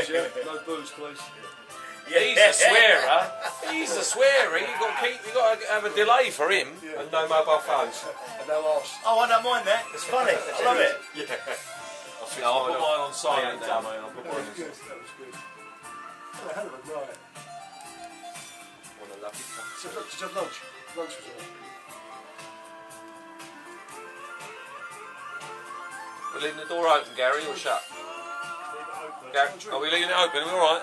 booze, yeah? No booze, please. Yeah. He's a swearer. He's a swearer. You got to have a delay for him. Yeah. And no mobile phones. And no arse. Oh, I don't mind that. It's funny. I love it. Yeah. I'll put mine on silent now, mate. I'll put mine on Good. That was good. What a hell of a night. What a lovely cup. So, look, did you have lunch? Lunch was all. We're leaving the door open, Gary, or shut? Gary, are we leaving it open? Are we alright?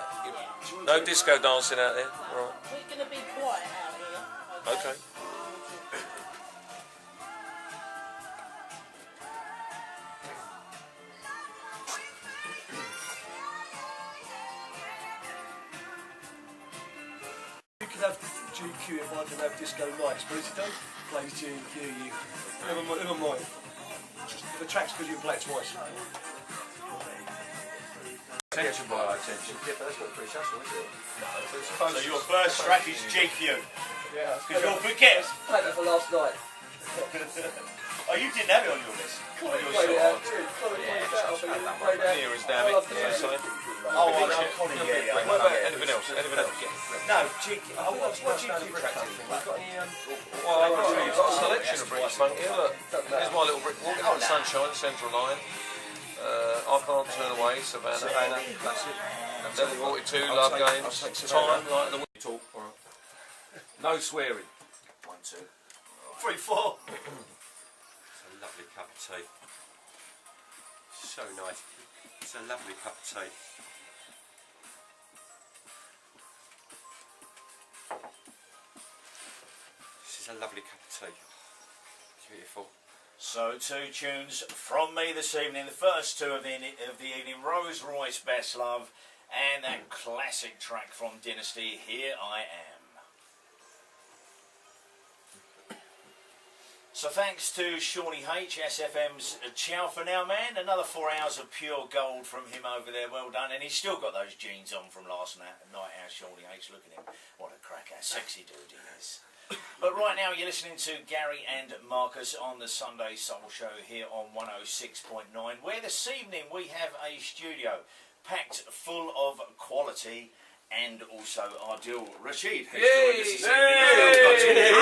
No disco dancing out there? Alright. We're going to be quiet out here. Okay. You can have GQ if I can have disco nights, but if you don't play GQ, you... Never mind. The track's because you can play it twice. Attention by attention. Yeah, but that's not pretty successful, is it? So your first track is GQ. Yeah. Because you'll forget. Played that for last night. Oh, you didn't have it on your list. Played it out. Here is damn it. Oh, Connie, yeah. What about anything else? Anything else? No, GQ. Oh, what GQ track do you think? Well, I've got a selection of British funk here. Look, here's my little Brit. Walking on Sunshine, Central Line. I Can't Turn Away, Savannah. Classic. Level 42, Love Games. Time, like the way you talk. No swearing. 1, 2. 3, 4. It's a lovely cup of tea. So nice. It's a lovely cup of tea. This is a lovely cup of tea. Beautiful. So 2 tunes from me this evening. The first 2 of the evening, Rose Royce, Best Love, and that classic track from Dynasty, Here I Am. So thanks to Shawnee H, SFM's Ciao for Now man. Another 4 hours of pure gold from him over there. Well done. And he's still got those jeans on from last night. How Shawnee H, look at him. What a cracker. Sexy dude he is. But right now you're listening to Gary and Marcus on the Sunday Soul Show here on 106.9, where this evening we have a studio packed full of quality and also Adil Rashid, who's joined us this evening.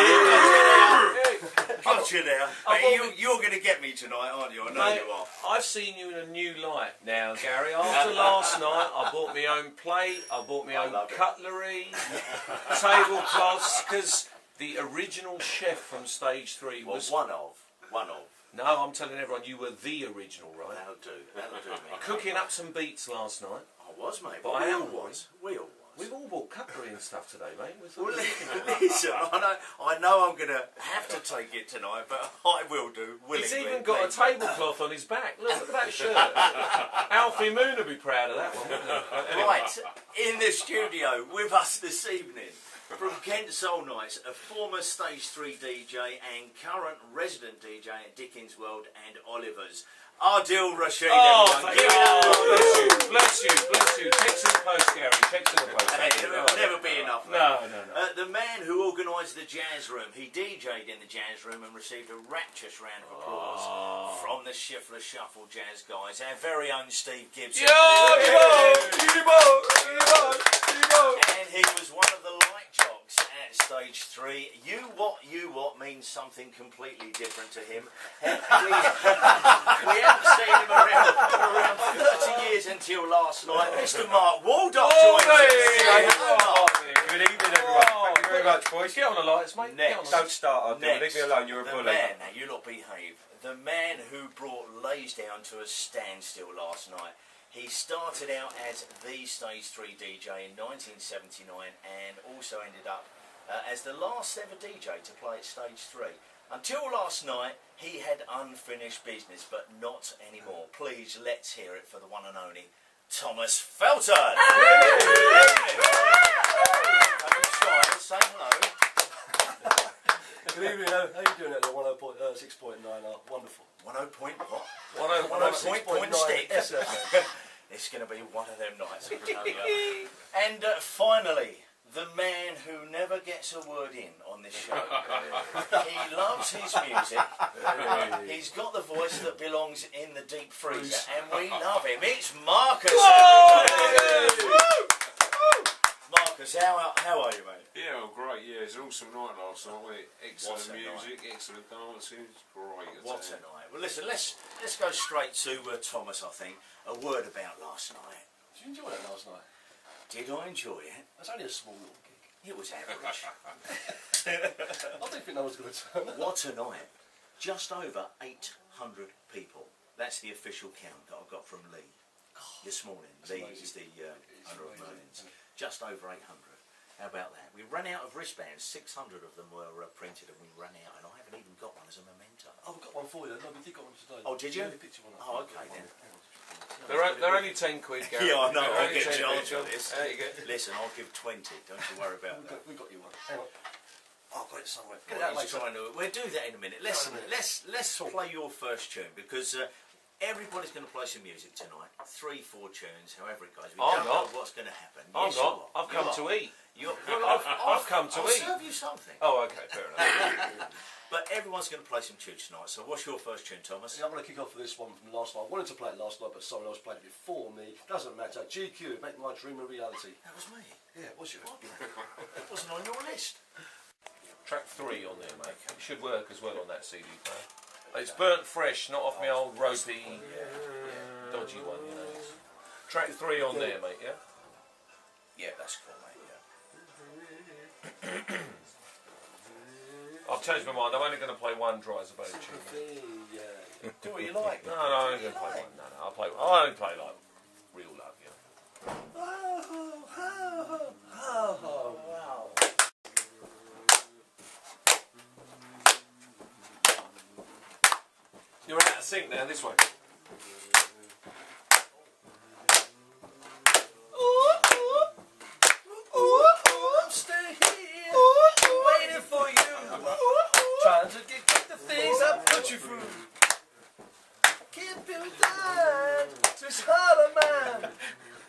Got you there. You're going to get me tonight, aren't you? I know you are. I've seen you in a new light now, Gary. After last night, I bought my own plate, I bought my own cutlery, tablecloths, because the original chef from Stage 3 was... One of. No, I'm telling everyone, you were the original, right? That'll do, mate. Cooking up some beats last night. I was, mate. But I all was. We all was. We've all bought cutlery and stuff today, mate. Well, listen, I know I'm going to have to take it tonight, but I will do, willingly. He's even got a tablecloth on his back. Look at that shirt. Alfie Moon would be proud of that one, wouldn't he? Anyway. Right, in the studio with us this evening, from Kent Soul Nights, a former Stage 3 DJ and current resident DJ at Dickens World and Oliver's, Adil Rashid. Oh, Give it up. bless you. Checks in the post, Gary. Checks in the post. It'll never be enough. No. The man who organised the jazz room, he DJ'd in the jazz room and received a rapturous round of applause from the Shifler Shuffle Jazz guys, our very own Steve Gibson. And he was one of the light jocks at Stage 3. You what means something completely different to him. We haven't seen him around 30 years until last night. Mr. Mark Waldock joins us. Good evening, everyone. Thank you very much, boys. Get on the lights, mate. Don't start. Leave me alone. You're a bully. Now you lot behave. The man who brought Lays down to a standstill last night. He started out as the Stage 3 DJ in 1979 and also ended up as the last ever DJ to play at Stage 3. Until last night, he had unfinished business, but not anymore. Please, let's hear it for the one and only Thomas Felton. Say hello. Good evening, how are you doing at the 106.9? Wonderful. 10 what? 106.6. It's going to be one of them nights. And finally, the man who never gets a word in on this show. He loves his music. He's got the voice that belongs in the deep freezer, and we love him. It's Marcus. Seamus, how are you, mate? Yeah, well, great. Yeah, it's an awesome night last night. Wasn't it? Excellent What a music, excellent dancing. It's great. What a night. Well, listen, let's go straight to Thomas, I think. A word about last night. Did you enjoy that last night? Did I enjoy it? That's only a small little gig. It was average. I don't think no one's going to turn up. What a night. Just over 800 people. That's the official count that I've got from Lee this morning. Lee is the owner of Merlin's. Just over 800. How about that? We ran out of wristbands. 600 of them were printed and we ran out, and I haven't even got one as a memento. Oh, I've got one for you. No, we did got one today. Oh, did you? Yeah, picture one. Oh, okay then. They're only 10 quid, Gary. Yeah, I know. They're I'll only get 10 charged quid. for this. There you go. Listen, I'll give 20. Don't you worry about that. We got you one. Hang on. Oh, I've got it somewhere. Get it Well, out, he's mate. trying to, we'll do that in a minute. Let's play your first tune, because everybody's going to play some music tonight. 3, 4 tunes, however it goes. We I'm don't know not. what's going to happen. I'm Yes, you not. are. I've come to eat. I've come to I'll eat. serve you something. Oh, okay, fair enough. But everyone's going to play some tunes tonight. So what's your first tune, Thomas? Yeah, I'm going to kick off with this one from last night. I wanted to play it last night, but someone else played it before me. Doesn't matter. GQ, Make My Dream a Reality. That was me. Yeah, was you? It wasn't on your list. Track 3 on there, mate. It should work as well on that CD player. It's burnt fresh, not off my old ropey, dodgy one, you know. Track 3 on there, mate, yeah? Yeah, that's cool, mate. Yeah. I've changed my mind. I'm only going to play one Dry as a Bone tune. Yeah. Do what you like. No, I'm only going to play one. No, I'll only play like Real Love, you know. Oh, wow. You're out of sync now, this way. I'm still here, waiting for you, trying to get the things I put you through. Keep in mind, this heart of mine,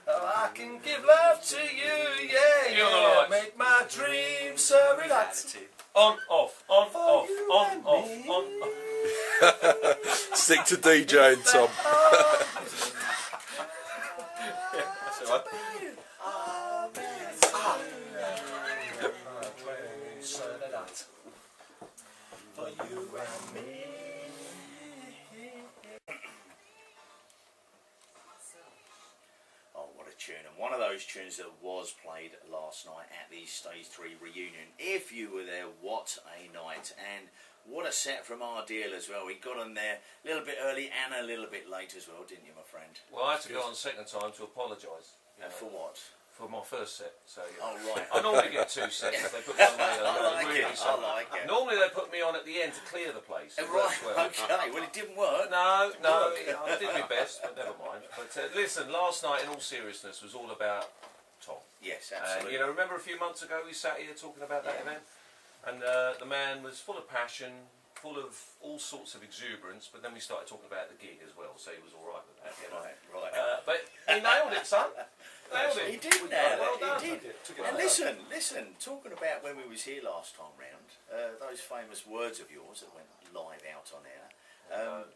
how I can give love to you, yeah, You're yeah. nice. Make my dreams a reality. On, off, on, off, you on, and off, me. on, off. Stick to DJ and Tom. That's all right. For you and me. Oh, what a tune. And one of those tunes that was played last night at the Stage 3 reunion. If you were there, what a night. And what a set from our deal as well. We got on there a little bit early and a little bit late as well, didn't you, my friend? Well, I had to go on second time to apologise. For what? For my first set, so yeah. Oh, right. I normally get 2 sets. They put me on later. I like really it. sorry. I like it. Normally they put me on at the end to clear the place. It works Right, well. okay. Well, it didn't work. No, I did my best, but never mind. But listen, last night, in all seriousness, was all about Tom. Yes, And absolutely. you know, remember a few months ago we sat here talking about that event, and the man was full of passion, full of all sorts of exuberance. But then we started talking about the gig as well, so he was all right with that. You know? Right. But he nailed it, son. Nailed He it. did nail Well it. done. He did. And listen. Talking about when we was here last time round, those famous words of yours that went live out on air.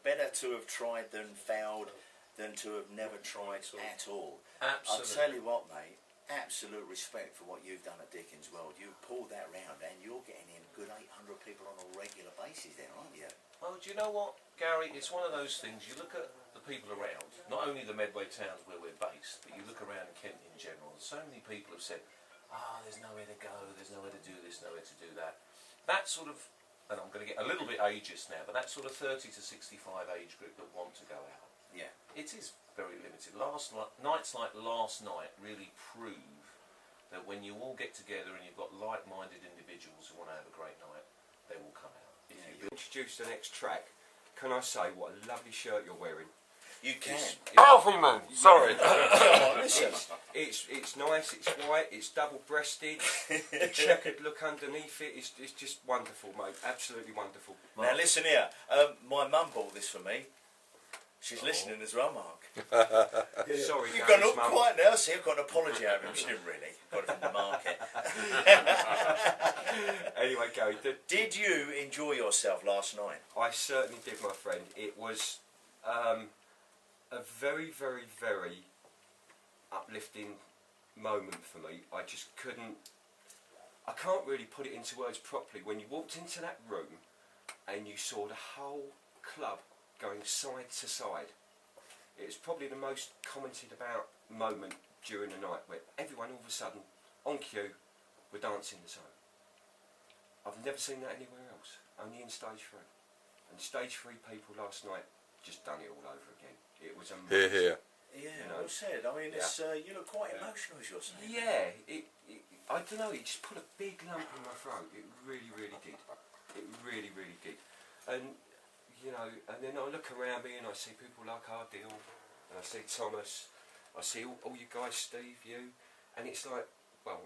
Better to have tried than failed than to have never tried at all. Absolutely. I'll tell you what, mate. Absolute respect for what you've done at Dickens World. You pulled that round, and you're getting in a good 800 people on a regular basis there, aren't you? Well, do you know what, Gary? It's one of those things. You look at the people around, not only the Medway towns where we're based, but you look around Kent in general. So many people have said, there's nowhere to go, there's nowhere to do this, nowhere to do that. That sort of, and I'm going to get a little bit ageist now, but that sort of 30 to 65 age group that want to go out. Yeah. It is very limited. Nights like last night really prove that when you all get together and you've got like-minded individuals who want to have a great night, they will come out. Introduce the next track. Can I say what a lovely shirt you're wearing? You can. Alfie man, sorry. Listen. It's nice. It's white. It's double-breasted. The checkered look underneath it is just wonderful, mate. Absolutely wonderful. Now listen here. My mum bought this for me. She's listening as well, Mark. Sorry, You've got to Gary's look mum. quiet now. See, I've got an apology out of him. She didn't really. Got it from the market. Anyway, Gary, Did you enjoy yourself last night? I certainly did, my friend. It was a very, very, very uplifting moment for me. I just couldn't. I can't really put it into words properly. When you walked into that room and you saw the whole club going side to side, it was probably the most commented about moment during the night, where everyone all of a sudden on cue were dancing the song. I've never seen that anywhere else, only in stage 3. And stage 3 people last night just done it all over again. It was amazing. Hear, hear. Yeah, You know. well said. I mean, it's, you look quite emotional as you're saying. Yeah, I don't know, it just put a big lump in my throat. It really, really did. It really, really did. And, you know, and then I look around me and I see people like Ardil, and I see Thomas, I see all you guys, Steve, you, and it's like, well,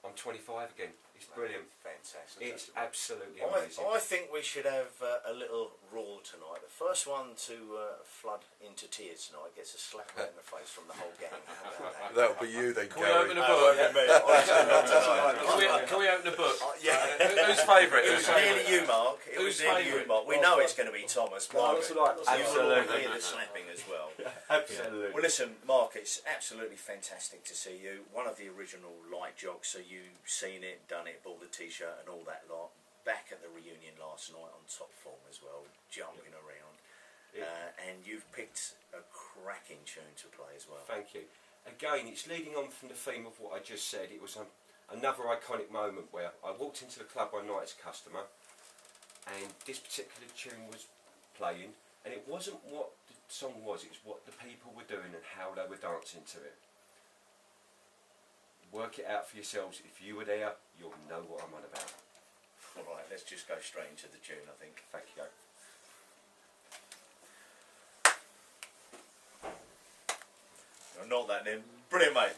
I'm 25 again. It's brilliant. Fantastic. It's absolutely amazing. I think we should have a little rule tonight. The first one to flood into tears tonight gets a slap right in the face from the whole gang. How about that? That'll be you then, Can we Gary. open a book? Oh, Can we open a book? yeah. Who's favourite? It was nearly you, Mark. It was Who's nearly you, favourite? Mark. We know it's going to be Thomas. No, Mark. that's all right. You will Absolutely. hear the slapping as well. Absolutely. Well, listen, Mark, it's absolutely fantastic to see you. One of the original light jocks, so you've seen it, done it, bought the T-shirt and all that lot. Back at the reunion last night on top form as well, jumping around. And you've picked a cracking tune to play as well. Thank you. Again, it's leading on from the theme of what I just said. It was another iconic moment where I walked into the club one night as a customer, and this particular tune was playing, and it wasn't what the song was, it was what the people were doing and how they were dancing to it. Work it out for yourselves. If you were there, you'll know what I'm on about. Alright, let's just go straight into the tune, I think. Thank you. Not that then. Brilliant, mate.